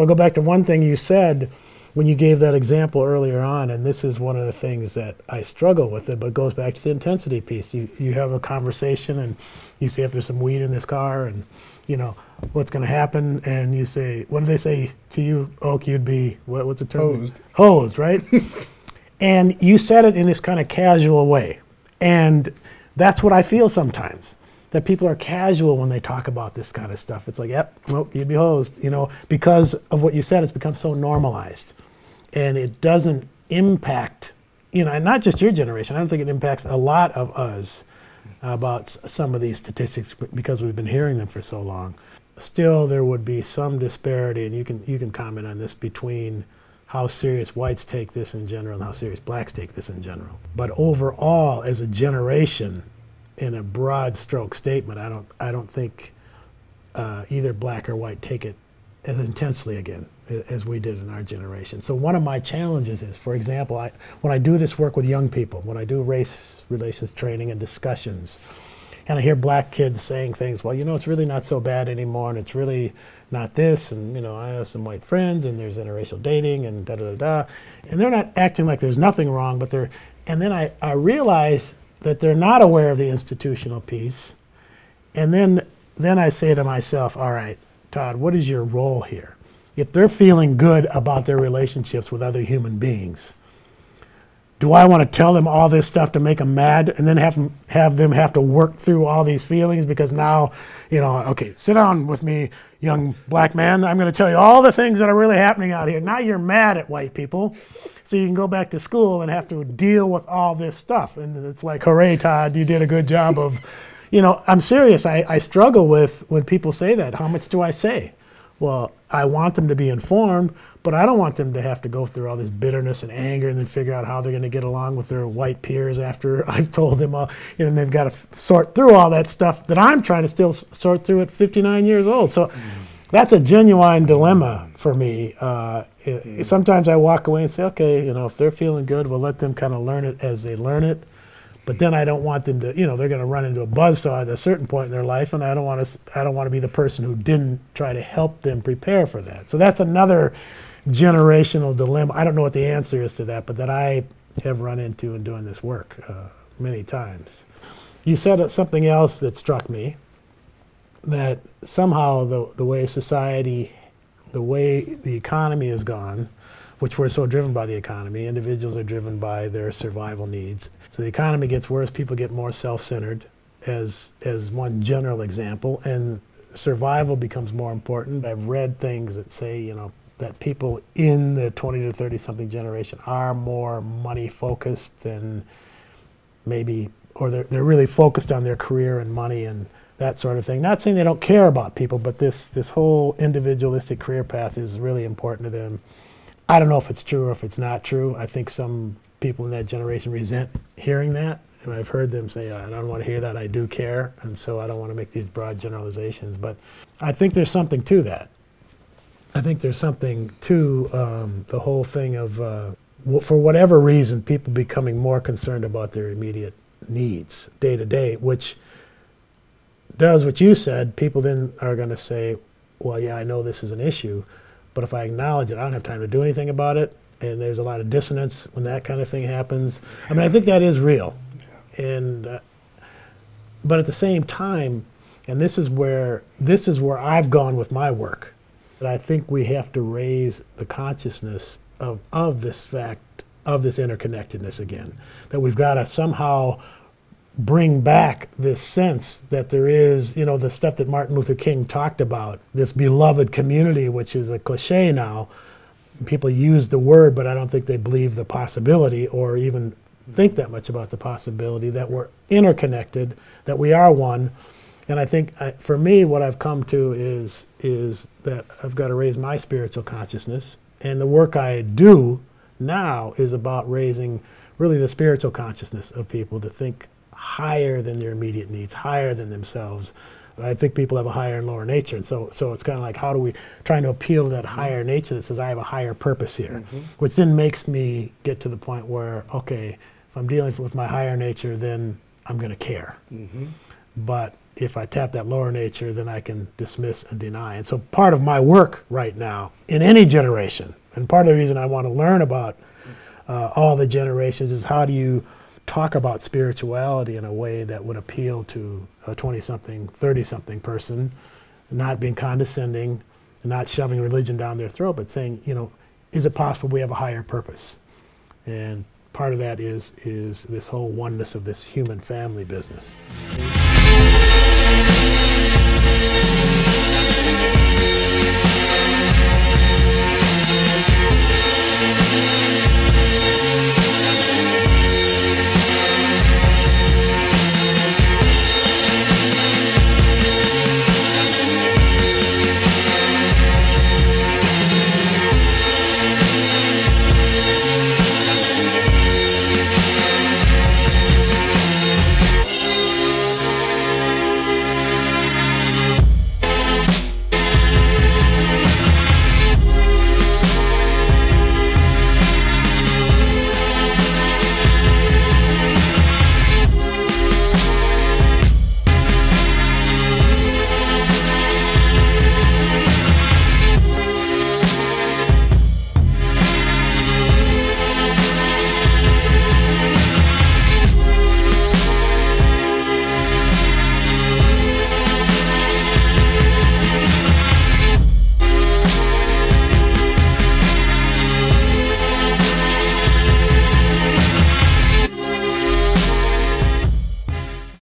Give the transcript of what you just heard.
So I'll go back to one thing you said when you gave that example earlier on, and this is one of the things that I struggle with it, but it goes back to the intensity piece. You have a conversation and you say if there's some weed in this car and, you know, what's going to happen, and you say, what do they say to you, Oak? You'd be, what's the term? Hosed. Hosed, right? And you said it in this kind of casual way. And that's what I feel sometimes, that people are casual when they talk about this kind of stuff. It's like, yep, nope, you'd be hosed, you know, because of what you said, it's become so normalized. And it doesn't impact, you know, and not just your generation. I don't think it impacts a lot of us about some of these statistics because we've been hearing them for so long. Still, there would be some disparity, and you can comment on this, between how serious whites take this in general and how serious blacks take this in general. But overall, as a generation, in a broad stroke statement, I don't think either black or white take it as intensely again as we did in our generation. So one of my challenges is, for example, when I do this work with young people, when I do race relations training and discussions, and I hear black kids saying things, well, you know, it's really not so bad anymore, and it's really not this, and, you know, I have some white friends, and there's interracial dating, and da-da-da-da, and they're not acting like there's nothing wrong, but they're, and then I realize that they're not aware of the institutional piece, and then I say to myself, all right, Todd, what is your role here? If they're feeling good about their relationships with other human beings, do I want to tell them all this stuff to make them mad and then have them have to work through all these feelings? Because now, you know, okay, sit down with me, young black man. I'm going to tell you all the things that are really happening out here. Now you're mad at white people, so you can go back to school and have to deal with all this stuff. And it's like, hooray, Todd, you did a good job of, you know, I'm serious. I struggle with when people say that. How much do I say? Well, I want them to be informed, but I don't want them to have to go through all this bitterness and anger and then figure out how they're going to get along with their white peers after I've told them all, you know, and they've got to sort through all that stuff that I'm trying to still sort through at 59 years old. So that's a genuine dilemma for me. Sometimes I walk away and say, okay, you know, if they're feeling good, we'll let them kind of learn it as they learn it. But then I don't want them to, you know, they're going to run into a buzzsaw at a certain point in their life, and I don't want to be the person who didn't try to help them prepare for that. So that's another generational dilemma. I don't know what the answer is to that, but that I have run into in doing this work many times. You said something else that struck me, that somehow the way society, the way the economy has gone, which we're so driven by the economy, individuals are driven by their survival needs. So the economy gets worse, people get more self-centered as one general example, and survival becomes more important. I've read things that say, you know, that people in the 20 to 30 something generation are more money focused than maybe, or they're really focused on their career and money and that sort of thing. Not saying they don't care about people, but this whole individualistic career path is really important to them. I don't know if it's true or if it's not true. I think some people in that generation resent hearing that, and I've heard them say, I don't want to hear that, I do care, and so I don't want to make these broad generalizations. But I think there's something to that. I think there's something to the whole thing of, for whatever reason, people becoming more concerned about their immediate needs day to day, which does what you said. People then are going to say, well, yeah, I know this is an issue, but if I acknowledge it, I don't have time to do anything about it. And there's a lot of dissonance when that kind of thing happens. I mean, I think that is real. And but at the same time, and this is where I've gone with my work, that I think we have to raise the consciousness of this fact, of this interconnectedness again. That we've got to somehow bring back this sense that there is, you know, the stuff that Martin Luther King talked about, this beloved community, which is a cliche now. People use the word, but I don't think they believe the possibility or even think that much about the possibility that we're interconnected, that we are one. And I think, for me, what I've come to is that I've got to raise my spiritual consciousness. And the work I do now is about raising really the spiritual consciousness of people to think higher than their immediate needs, higher than themselves. I think people have a higher and lower nature, and so it's kind of like, how do we trying to appeal to that higher nature that says I have a higher purpose here, which then makes me get to the point where, okay, if I'm dealing with my higher nature, then I'm going to care. But if I tap that lower nature, then I can dismiss and deny. And so part of my work right now in any generation, and part of the reason I want to learn about all the generations, is how do you talk about spirituality in a way that would appeal to a 20-something, 30-something person, not being condescending, not shoving religion down their throat, but saying, you know, is it possible we have a higher purpose? And part of that is this whole oneness of this human family business.